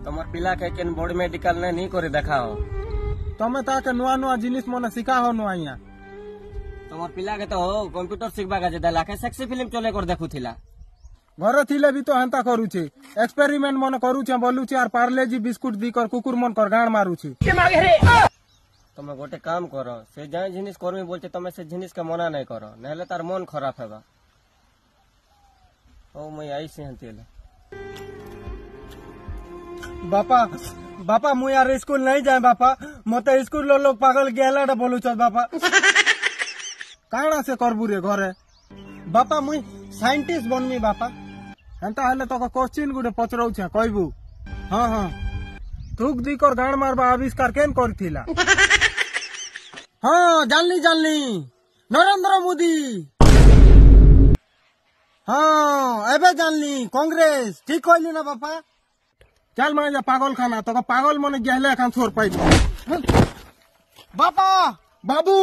तमर पिला के केन बॉडी मेडिकल ने नहीं करे देखाओ तमे ताके नुआ नुआ जिनिस मने सिखा हो नुआइया तमर पिला के तो हो कंप्यूटर सिखबा का देला के सेक्सी फिल्म चले कर देखुथिला घर थिले भी तो हेंता करूचे एक्सपेरिमेंट मन करूचे बोलुचे और पार्ले जी बिस्कुट दी कर कुकुर मन कर गाण मारूचे तमे गोटे काम करो से जाय जिनिस करमी बोलते तमे से जिनिस के मना नहीं करो नहले तार मन खराब हेबा ओ मैं आई से हंतेला बापा बापा मु यार स्कूल नहीं जाए बापा मते स्कूल लोग पागल गेला डा बोलुच बापा काणा से करबू रे घरे बापा मुई साइंटिस्ट बनमी बापा हेंता हेले तो क्वेश्चन गुडे पचरौछे कहबू हां हां थूक दी कर गाण मारबा आविष्कार केन करथिला हां जानली नरेंद्र मोदी हां एबे जानली कांग्रेस ठीक कहली ना बापा चल मैं पागल खाना तो पागल मन गहले एखन छोड़ पाई बापा बाबू